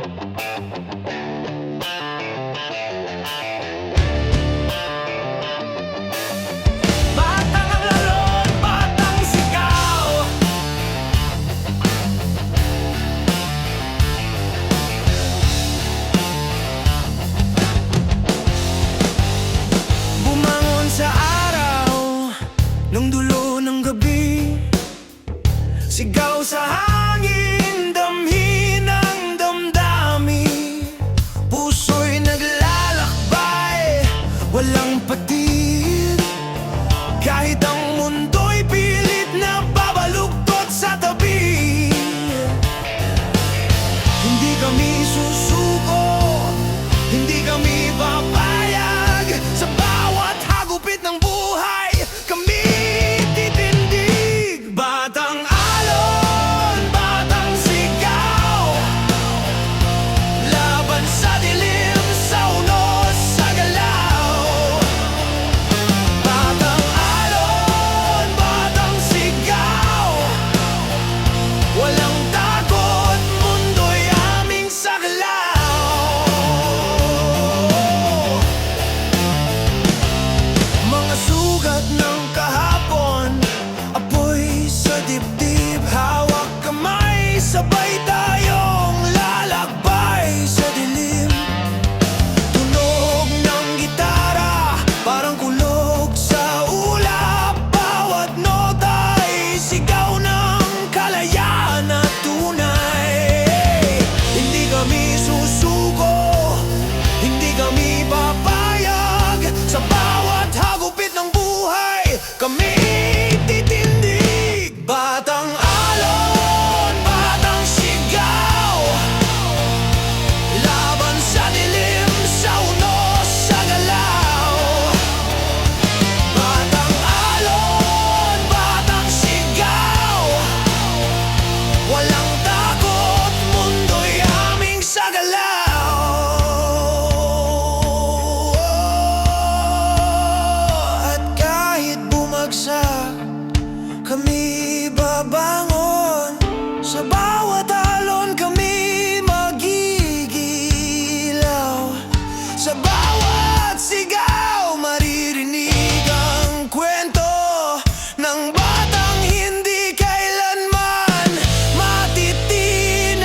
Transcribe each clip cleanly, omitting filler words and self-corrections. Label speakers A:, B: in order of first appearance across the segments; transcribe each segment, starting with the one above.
A: Batang alon, batang sigaw. Bumangon sa araw nung dulo ng gabi, sigaw sa hangin, damhin ang damdamin. Puso'y naglalakbay, walang patid. Kahit ang mundo'y pilit na babaluktot sa tabi, hindi kami susuko, hindi kami papayag. Sa bawat hagupit ng buhay, kami titindig. Batang alon, batang sigaw, laban sa dilim, sa unos, sa galaw. Batang alon, batang sigaw, walang takot, mundo'y aming saklaw. Mga sugat ng kahapon, apoy sa dibdib, hawak kamay, sabay tayong lalakbay sa dilim. Tunog ng gitara, parang kulog sa ulap, bawat nota ay sigaw ng kalayaan na tunay. Hindi kami susuko, hindi kami papayag. Sa bawat hagupit ng buhay, kami titindig. Batang alon, batang sigaw, laban sa dilim, sa unos, sa galaw. Batang alon, batang sigaw, walang takot, mundo'y aming sagalaw. At kahit bumagsak, kami babangon. Sa bawat alon kami magigilaw. Sa bawat sigaw maririnig ang kwento ng batang hindi kailanman matitinag.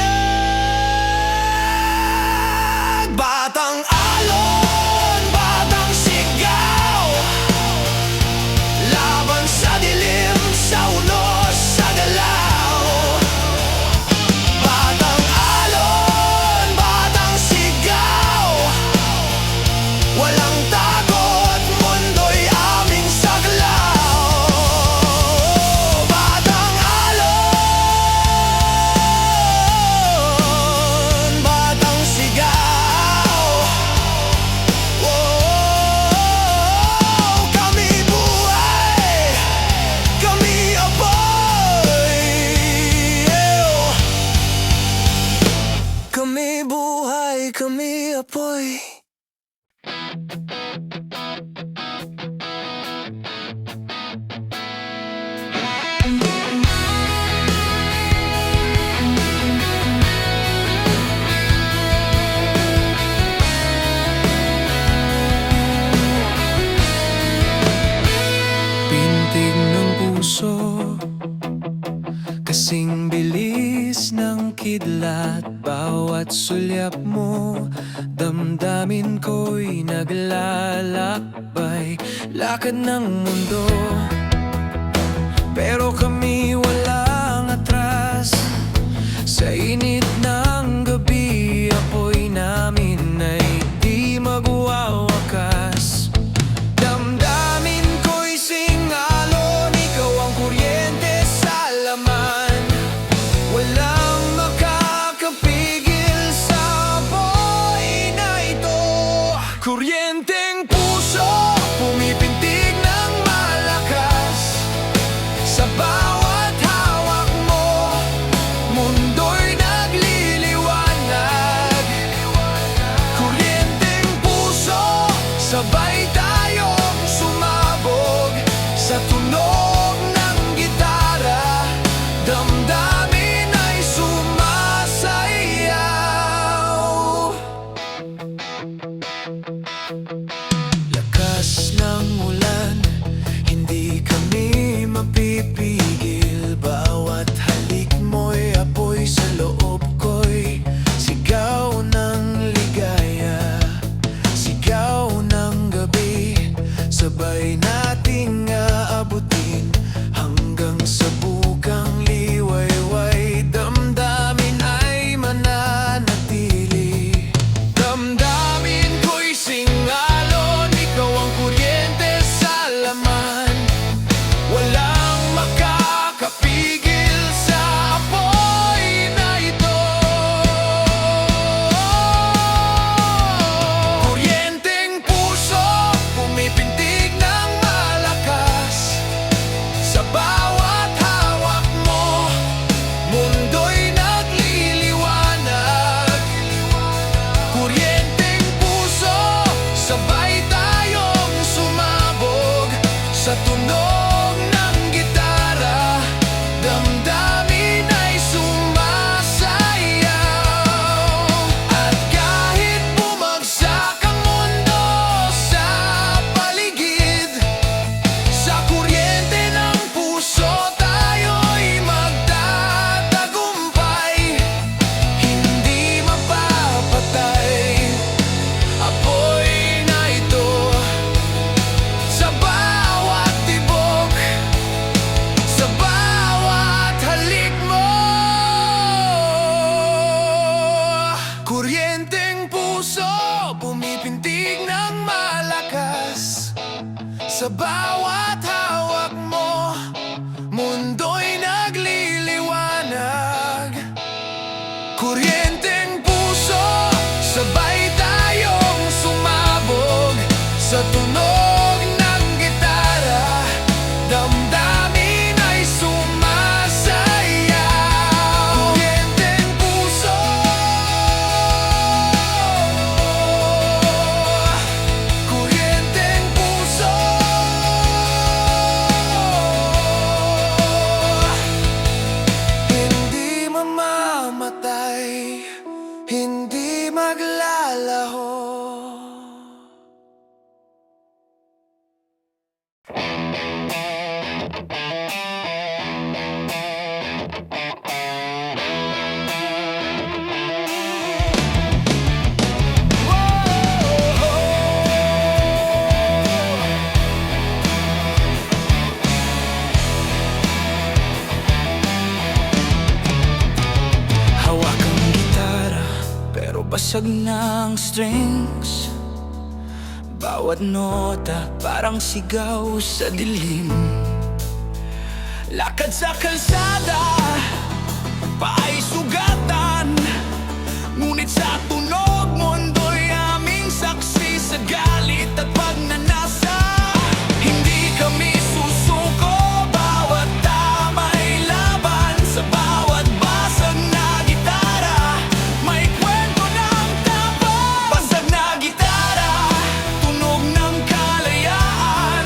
A: Batang alon, batang sigaw, laban sa dilim, sa unos, sa galaw. Batang alon, batang sigaw, walang takot, mundo'y aming saklaw. Batang alon, batang sigaw. Kami buhay, kami apoy. Kami buhay, kami apoy. Pintig ng puso, kasing bilis ng kidlat. Bawat sulyap mo, damdamin ko'y naglalakbay. Lakad ng mundo, pero kami walang atras. Sa init ng gabi, apoy namin ay di magwawakas. Damdamin ko'y singalon, ikaw ang kuryente sa laman. Walang makakapigil sa apoy na ito. Kuryenteng puso, pumipintig ng malakas. Sa bawat hawak mo, mundo'y naglilitaw. Kuryenteng puso, pumipintig ng malakas. Sa bawat hawak mo, mundo'y nagliliwanag. Kuryenteng puso, sabay tayong sumabog sa tunog ng gitara. Damdamin ay sumasayaw. Kuryenteng puso, kuryenteng puso, hindi mamamatay, hindi maglalaho. Hawak ang gitara, pero basag ng strings. Bawat nota parang sigaw sa dilim. Lakad sa kalsada, paay sugatan. Ngunit sa tunog, mundo'y aming saksi sa galit at pagnanasa. Hindi kami susuko, bawat tama'y laban. Sa bawat basag na gitara, may kwento ng tapang. Basag na gitara, tunog ng kalayaan.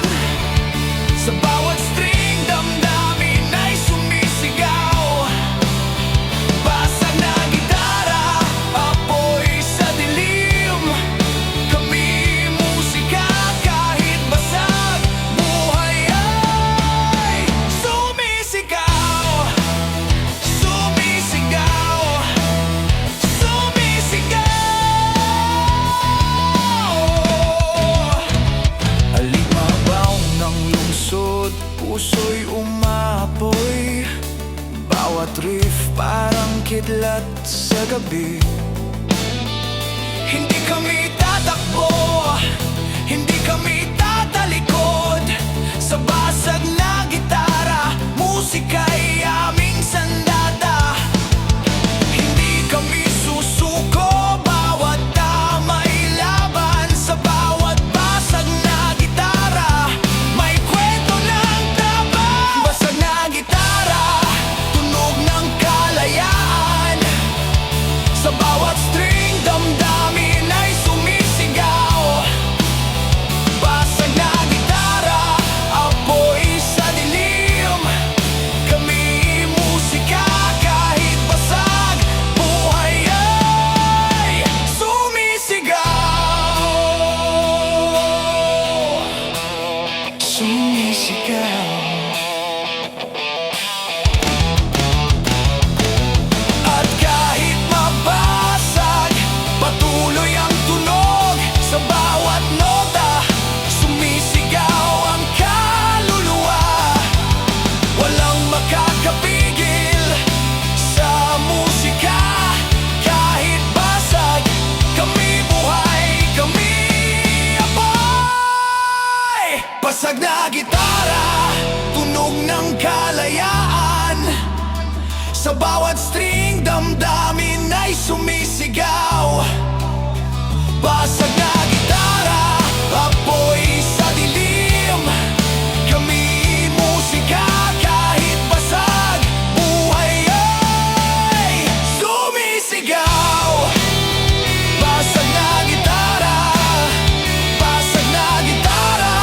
A: Sa bawat string, damdamin ay sumisigaw. Basag na gitara, apoy sa dilim. Kami musika kahit basag, buhay ay sumisigaw. Sumisigaw, sumisigaw. Alimabaw ng lungsod, puso'y umapoy. Bawat riff parang kidlat sa gabi. Hindi kami tatakbo, hindi kami tatalikod. Sa basag na gitara, musika'y aming sandata. Hindi kami susuko, bawat tama'y laban. Sa bawat basag na gitara, may kwento ng tapang. Basag na gitara, tunog ng kalayaan. Sa bawat string, damdamin ay sumisigaw. Basag na gitara, apoy sa dilim. Kami musika kahit basag, buhay ay sumisigaw. Sumisigaw. At kahit mabasag, patuloy ang tunog. Sa bawat nota, sumisigaw ang kaluluwa. Walang makakapigil sa musika. Kahit basag, kami buhay, kami apoy. Basag na gitara, tunog ng kalayaan. Sa bawat string, damdamin ay sumisigaw. Basag na gitara, apoy sa dilim. Kami musika kahit basag, buhay ay sumisigaw. Basag na gitara, basag na gitara.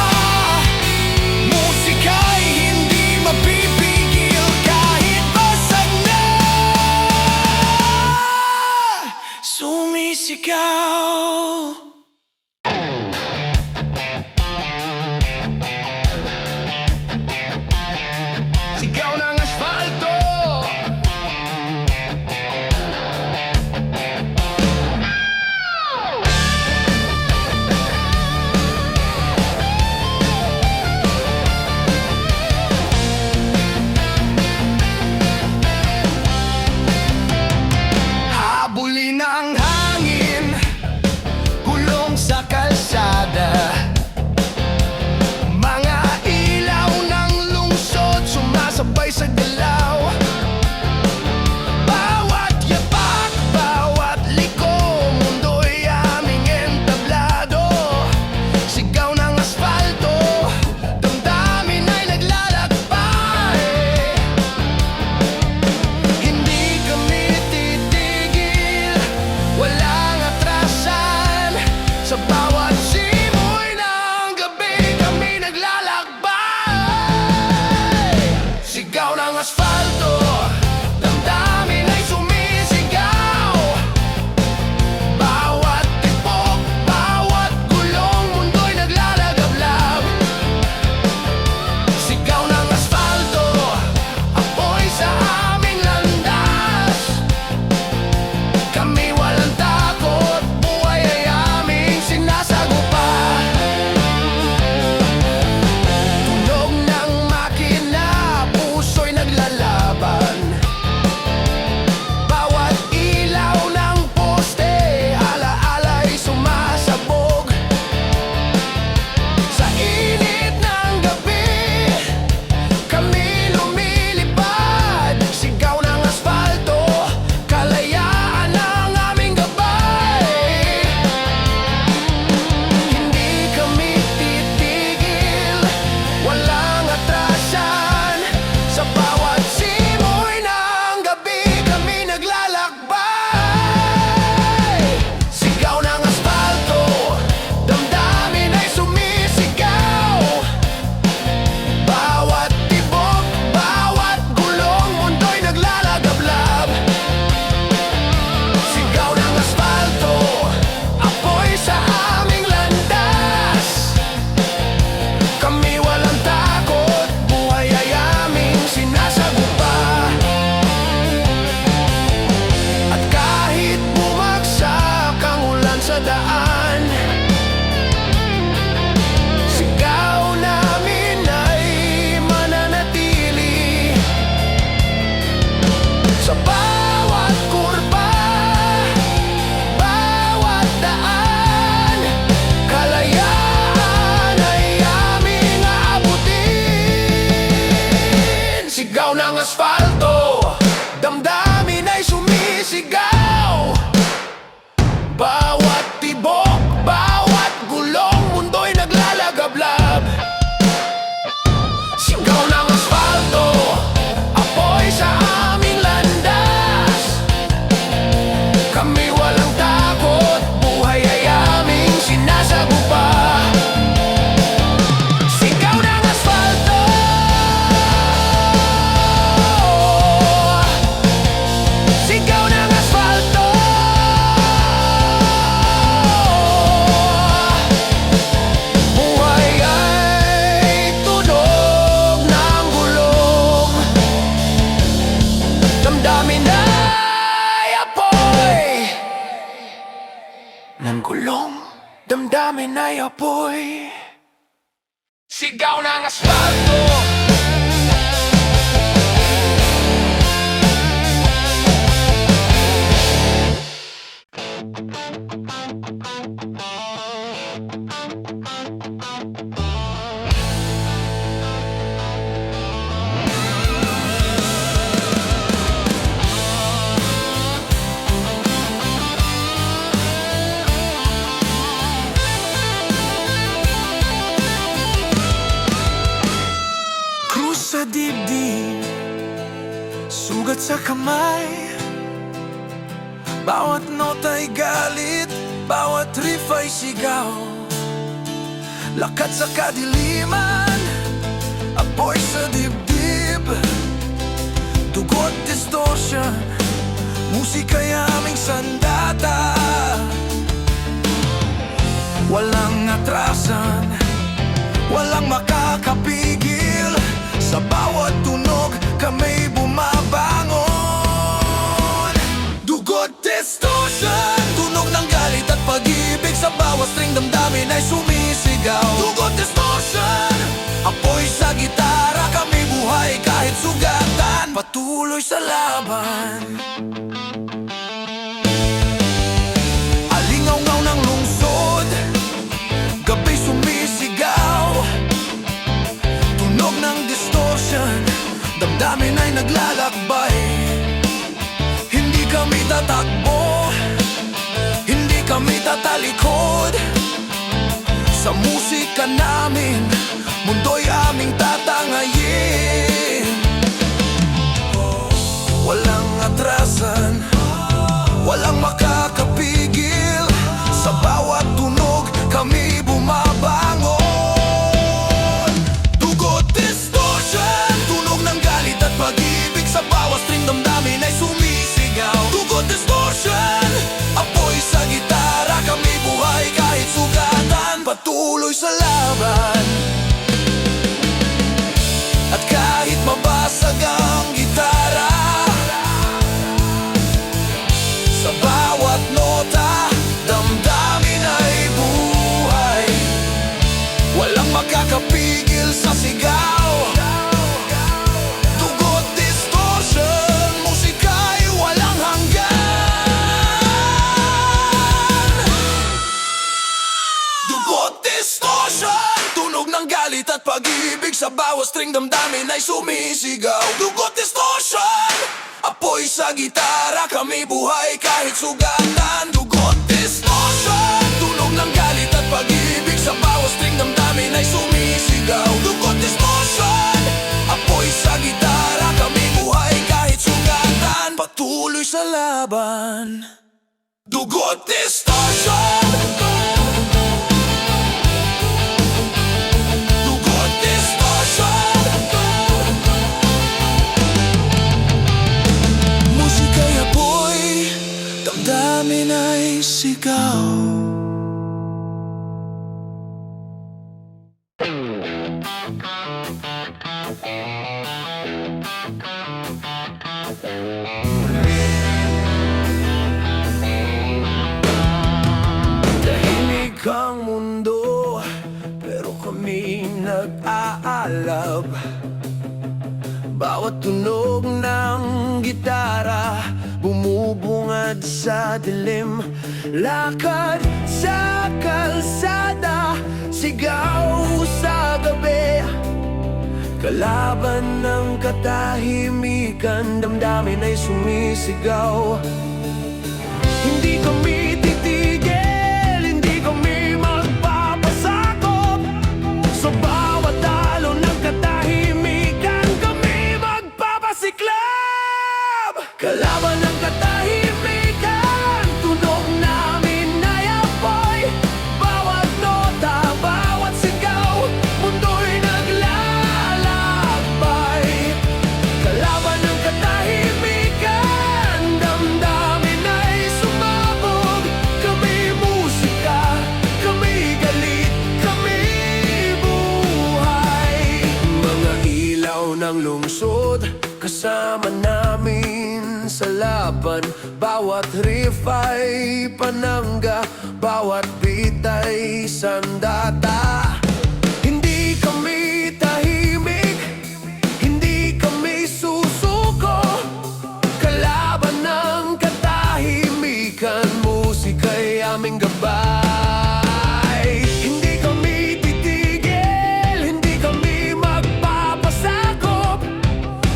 A: Musika'y hindi mapipigil kahit basag na. Sumisigaw. Sigaw ng asfalto. Habulin ang hangin. Ang gulong, damdamin ay apoy. Sigaw ng asfalto. Sa dibdib, sugat sa kamay. Bawat nota'y galit, bawat riff ay sigaw. Lakad sa kadiliman, apoy sa dibdib. Dugot, distortion, musika'y aming sandata. Walang atrasan, walang makakapigil. Sa bawat tunog, kami bumabangon. Dugot, distortion, tunog ng galit at pag-ibig. Sa bawat string, damdamin ay sumisigaw. Dugot, distortion, apoy sa gitara. Kami buhay kahit sugatan, patuloy sa laban. Alingaw-ngaw ng lungsod, gabi sumisigaw. Tunog ng distortion, damdamin ay naglalakbay. Hindi kami tatakbo, hindi kami tatalikod. Sa musika namin, mundo'y aming tatangayin. Walang atrasan, walang makakapigil. Sa bawat tunog, kami bumabangon. Pag-ibig sa bawat string, damdamin ay sumisigaw. Dugot, distortion, apoy sa gitara. Kami buhay kahit sugatan, patuloy sa laban. At kahit mabasag ang gitara, sa bawat nota, damdamin ay buhay. Walang makakapigil sa sigaw. At pag-ibig sa bawat string, damdamin ay sumisigaw. Dugot, distortion, apoy sa gitara. Kami buhay kahit sugatan. Dugot, distortion, tunog ng galit at pag-ibig sa bawat string, damdamin ay sumisigaw. Dugot, distortion, apoy sa gitara. Kami buhay kahit sugatan, patuloy sa laban. Dugot, distortion, damdamin ay sigaw. Tahimik ang mundo, pero kami nag-aalab. Bawat tunog ng gitara bumubungad sa dilim. Lakad sa kalsada, sigaw sa gabi. Kalaban ng katahimikan, damdamin ay sumisigaw. Hindi kami titigil, hindi kami magpapasakop. Sa bawat talo ng katahimikan, kami magpapasiklab. Kalaban ng katahimikan, tunog namin ay apoy. Bawat nota, bawat sigaw, mundo'y naglalakbay. Kalaban ng katahimikan, damdamin Bawat riff ay panangga, bawat beat ay sandata. Hindi kami tahimik, hindi kami susuko. Kalaban ng katahimikan, musika'y aming gabay. Hindi kami titigil, hindi kami magpapasakop.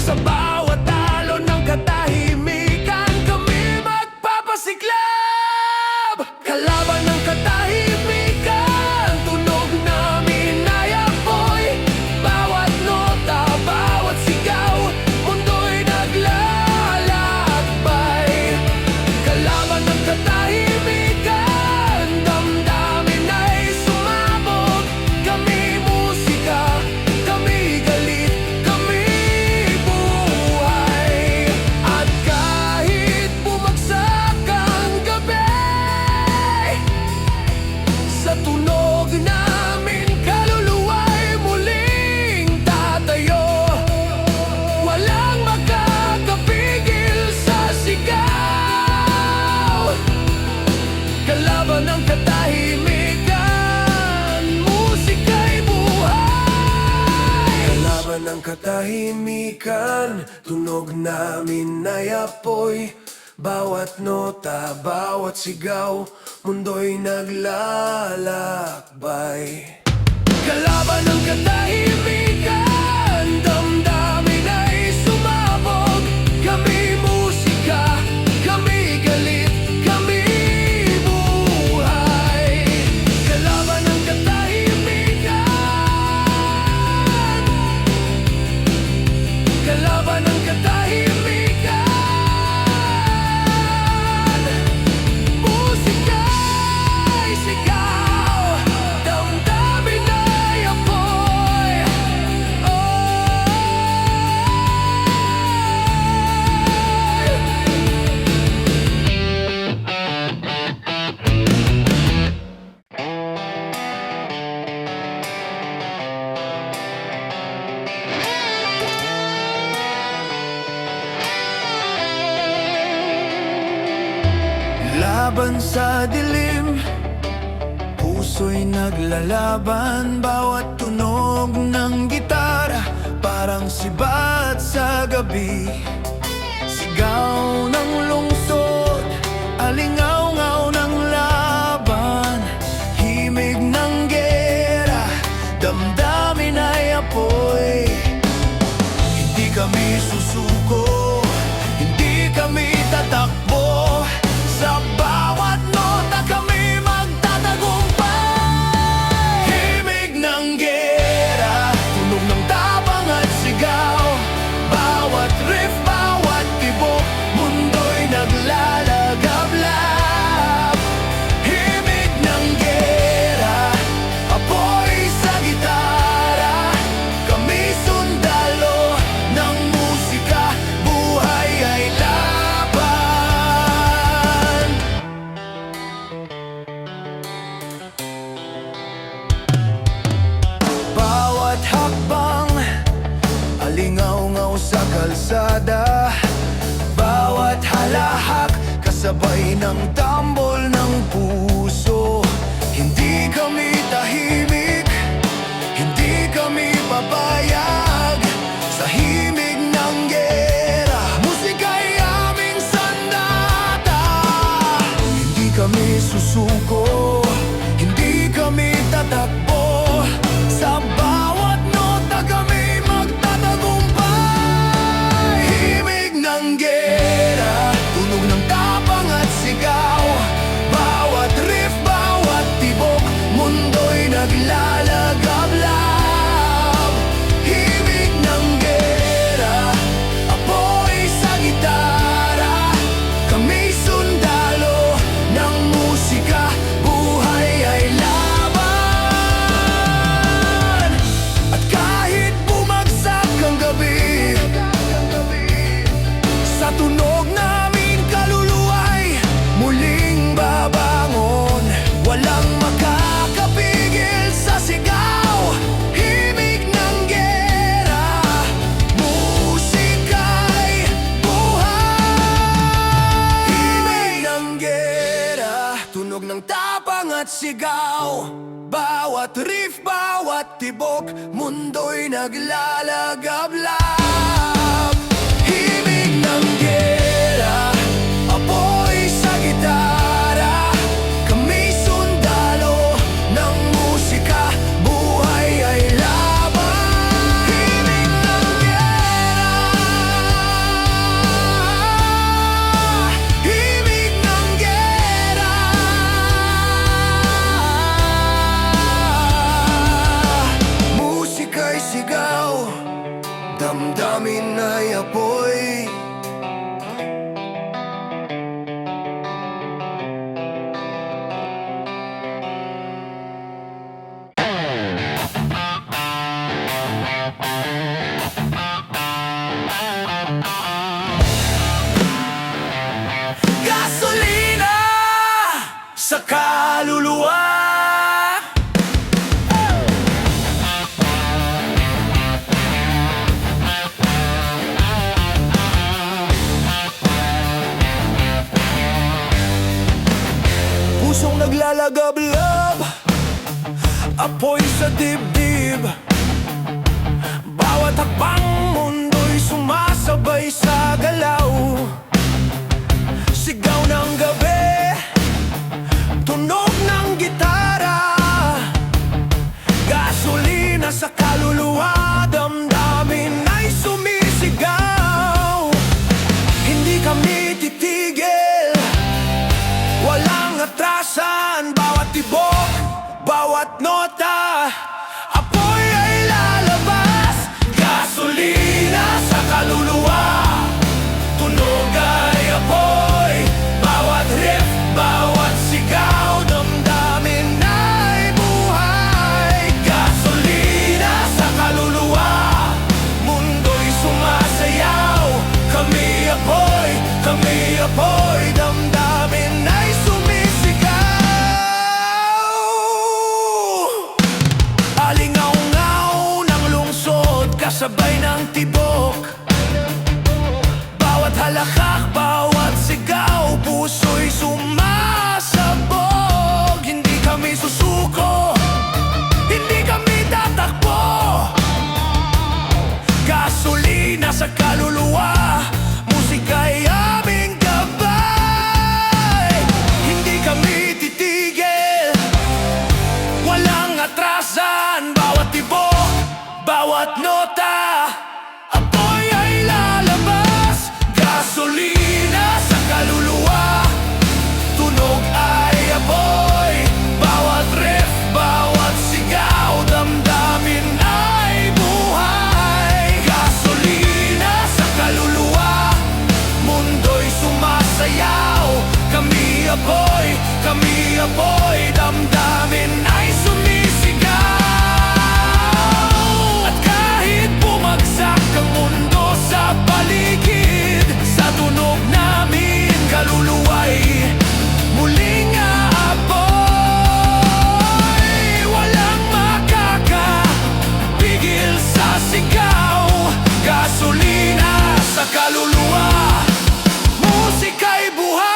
A: Sa bawat talo ng katahimikan, kami magpapasiklab. Kalaban ng katahimikan, tunog namin ay apoy. Bawat nota, bawat sigaw, mundo'y naglalakbay. Kalaban ng katahimikan, damdamin ay sumabog. Kami musika, kami galit, kami buhay. At kahit bumagsak ang gabi, sa tunog namin kaluluwa'y muling tatayo. Walang makakapigil sa sigaw. Kalaban ng katahimikan, musika'y buhay. Kalaban ng katahimikan, tunog namin ay apoy. Bawat nota, bawat sigaw, mundo'y naglalakbay. Kalaban ng katahimikan, damdamin ay sumabog. Kami musika, kami galit, kami buhay. Kalaban ng katahimikan, kalaban ng katahimikan, musika'y sigaw, damdamin ay apoy. Laban sa dilim, puso'y naglalaban. Bawat tunog ng gitara, parang sibat sa gabi. Sigaw ng lungsod, alingaw-ngaw ng laban. Himig ng gera, damdamin ay apoy. Hindi kami susuko, hindi kami tatakbo. Sa bawat nota kami magtatagumpay. Himig ng gera, tunog ng tapang at sigaw. Bawat riff, bawat tibok, mundo'y naglalagablab. Himig ng gera, apoy sa gitara. Kami sundalo ng musika, buhay ay laban. Bawat hakbang, alingaw-ngaw sa kalsada. Bawat halahak, kasabay ng tambol ng puso. Hindi kami tahimik, hindi kami papayag sa himig ng gera. Musika'y aming sandata. Hindi kami susuko, hindi kami tatakbo. Sa bawat nota kami magtatagumpay. Himig ng gera, tunog ng tapang at sigaw. Bawat riff, bawat tibok, mundo'y naglalagablab. Himig ng gera, apoy sa gitara. Kami sundalo ng musika, ng tapang at sigaw. Bawat riff, bawat tibok, mundo'y naglalagablab. Himig ng gera, apoy sa gitara. Kami sundalo ng musika, buhay ay laban. Himig ng gera, himig ng gera. Musika'y sigaw, damdamin ay apoy. Gasolina sa kaluluwa. Pusong naglalagablab, apoy sa dibdib. Bawat hakbang mundo'y sumasabay sa galaw. Sigaw ng gabi, tunog ng gitara. Gasolina sa kaluluwa, damdamin ay sumisigaw. Hindi kami titigil, walang atrasan. Bawat tibok, bawat nota, apoy ay lalabas. Gasolina sa kaluluwa, tunog ay apoy. Bawat riff, bawat sigaw, damdamin ay buhay. Gasolina sa kaluluwa, mundo'y sumasayaw. Kami apoy, damdamin ay sumisigaw. Alingaw-ngaw ng lungsod, kasabay ng tibok. Bawat halakak, bawat sigaw, puso'y sumasabog. Hindi kami susuko, hindi kami tatakbo. Gasolina sa kaluluwa, musika'y aming gabay. Hindi kami titigil, walang atrasan. Bawat tibok, bawat nota, apoy ay lalabas. Gasolina sa kaluluwa, tunog ay apoy. Bawat riff, bawat sigaw, damdamin ay buhay. Gasolina sa kaluluwa, mundo'y sumasayaw. Kami apoy, damdamin ay sumisigaw. At kahit bumagsak ang mundo sa paligid, sa tunog namin kaluluwa'y muling aapoy. Walang makakapigil sa sigaw. Gasolina sa kaluluwa, musika'y buhay.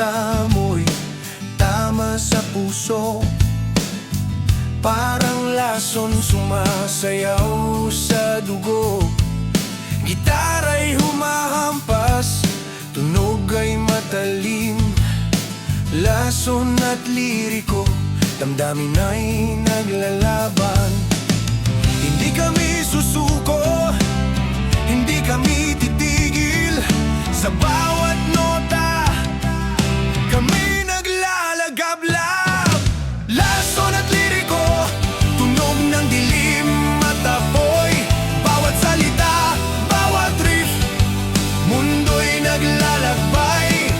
A: amoy tama sa puso. Parang lason sumasayaw sa dugo. Gitara'y humahampas, tunog ay matalim. Lason at liriko, damdamin ay naglalaban. Hindi kami susuko, hindi kami titigil. Sa bawat nota, kami naglalagablab. Lason at liriko, tunog ng dilim at apoy. Bawat salita, bawat riff, mundo'y naglalakbay.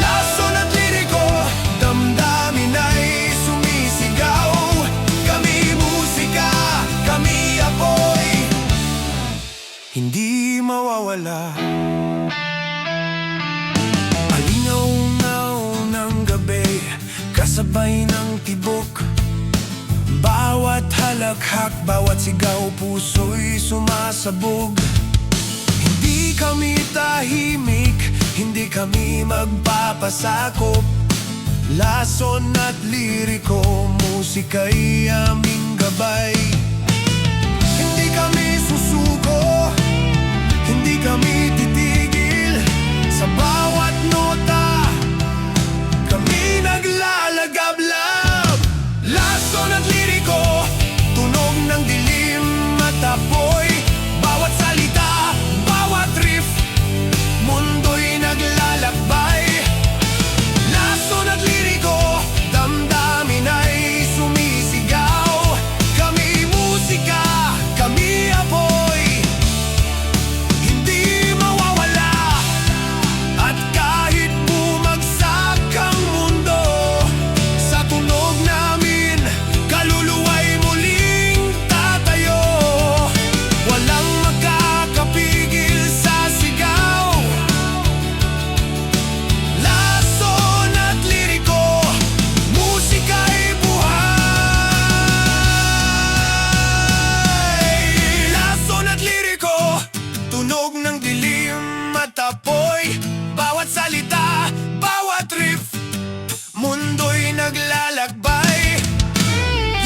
A: Lason at liriko, damdamin ay sumisigaw. Kami musika, kami apoy, hindi mawawala. Alingaw-ngaw ng gabi, kasabay ng tibok. Bawat halakhak, bawat sigaw, puso'y sumasabog. Hindi kami tahimik, hindi kami magpapasakop. Lason at liriko, musika'y aming gabay. Hindi kami susuko, hindi kami titigil. Sa bawat nota, kami naglalagablab. Lason at liriko, tunog ng dilim at apoy. Bawat salita, bawat riff, mundo'y naglalakbay. Lason at liriko, damdamin ay sumisigaw. Kami musika, kami apoy, hindi mawawala. At kahit bumagsak ang mundo, sa tunog namin, kaluluwa'y muling tatayo. Walang makakapigil sa sigaw. Lason at liriko, musika'y buhay. Lason at liriko, tunog ng dilim at apoy. Bawat salita, bawat riff, mundo'y naglalakbay.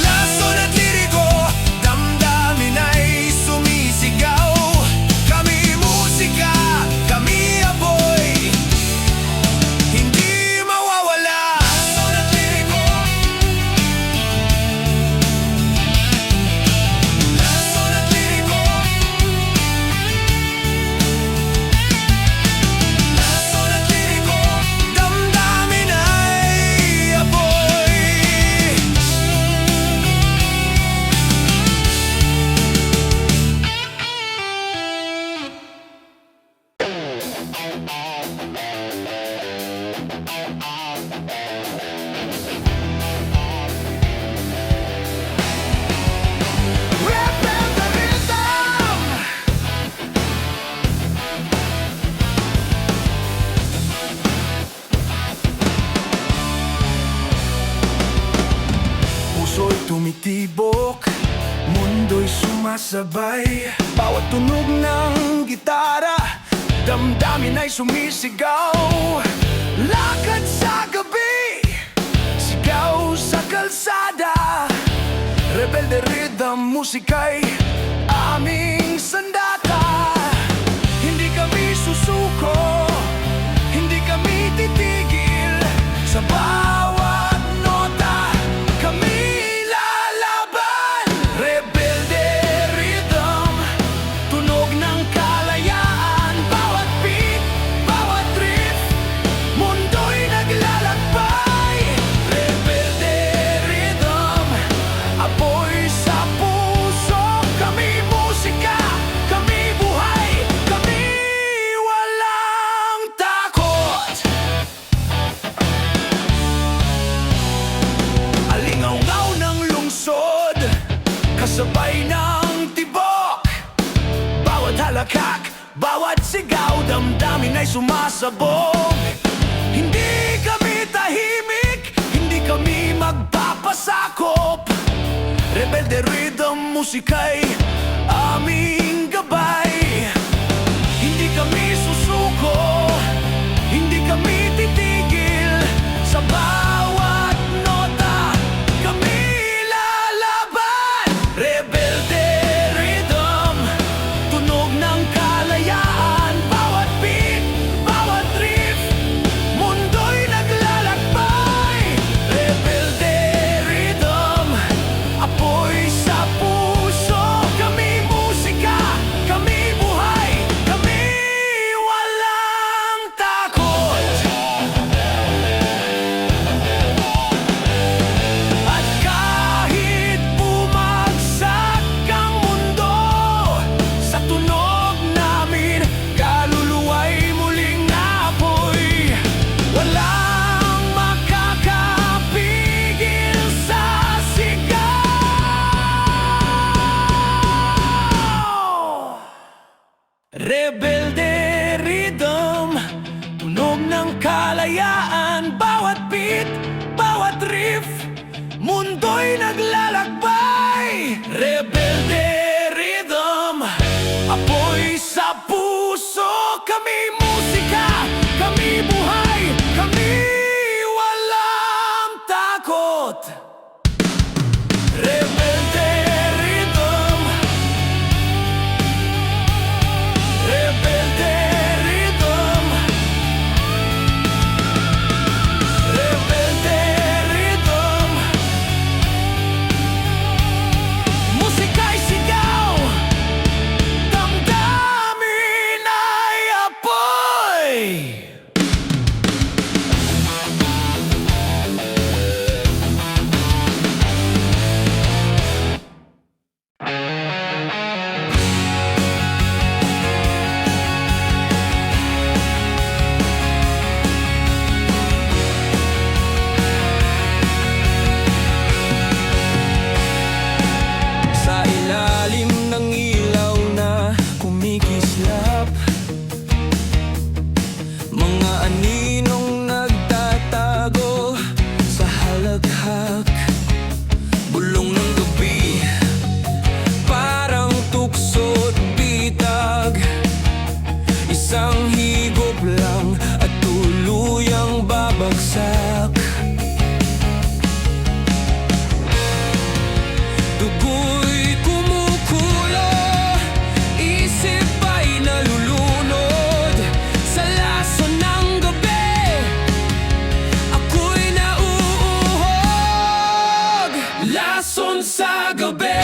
A: Lason at liriko, damdamin ay sumisigaw. Kami musika, kami apoy, hindi mawawala. Lason at liriko, lason at liriko, lason at liriko, damdamin ay apoy. Rebel the rhythm. Puso'y tumitibok, mundo'y sumasabay. Bawat tunog ng gitara, damdamin ay sumisigaw. Lakad sa gabi, sigaw sa kalsada. Rebelde rhythm, musika'y aming sandata. Hindi kami susuko, hindi kami titigil. Sa bawat nota, kami lalaban. Rebelde rhythm, tunog ng kalayaan. Bawat beat, bawat riff, mundo'y naglalakbay. Rebelde rhythm, apoy sa puso. Kami musika, kami buhay, kami walang takot. Alingaw-ngaw ng lungsod, kasabay ng tibok. Bawat halakhak, bawat sigaw, damdamin ay sumasabog. Hindi kami tahimik, hindi kami magpapasakop. Rebelde rhythm, musika'y aming gabay. Hindi kami susuko, hindi kami titigil. Rebelde rhythm, tunog ng kalayaan. Bawat beat, bawat riff, mundo'y naglalakbay. Rebelde rhythm, apoy sa puso. Kami musika, kami buhay, kami walang takot. Rebelde rhythm, rebelde rhythm, rebelde rhythm. Musika'y sigaw, damdamin ay apoy. Sa ilalim ng ilaw na kumikislap, mga aninong nagtatago sa halaghak. Bulong ng gabi, parang tukso't bitag. Isang higop lang at tuluyang babagsak. Dugo'y kumukulo, isip ay nalulunod sa lason ng gabi. Ako'y nauuhog, lason sa gabi.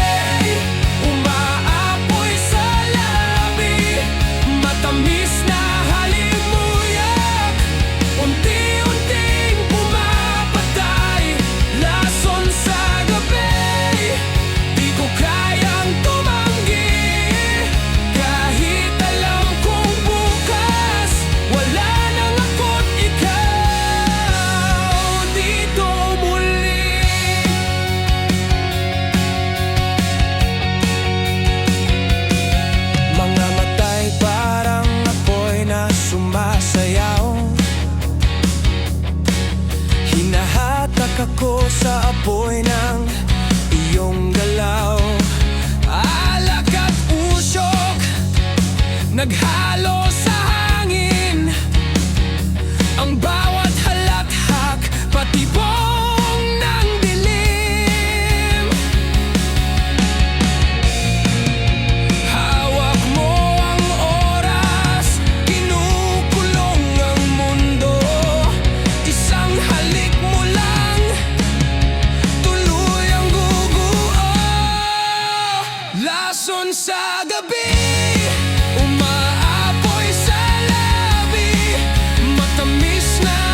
A: Umaapoy sa labi, matamis na halimuyak, unti-unting pumapatay. Lason sa gabi, di ko kayang tumanggi. Kahit alam kong bukas wala nang ako't ikaw dito muli. Mga matay parang apoy na sumasayaw. Hinahatak ako sa apoy ng iyong galaw. Alak at usok, naghalo sa hangin. Ang bawat halakhak, patibong ng dilim. Hawak mo ang oras, kinukulong ang mundo. Isang halik mo lang, tuloy ang guguo. Lason sa gabi, umaapoy sa labi, matamis na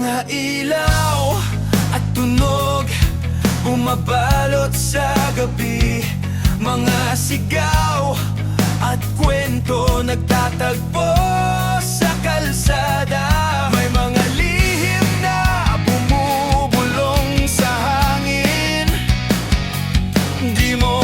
A: Mga ilaw at tunog bumabalot sa gabi. Mga sigaw at kwento nagtatagpo sa kalsada. May mga lihim na bumubulong sa hangin, di mo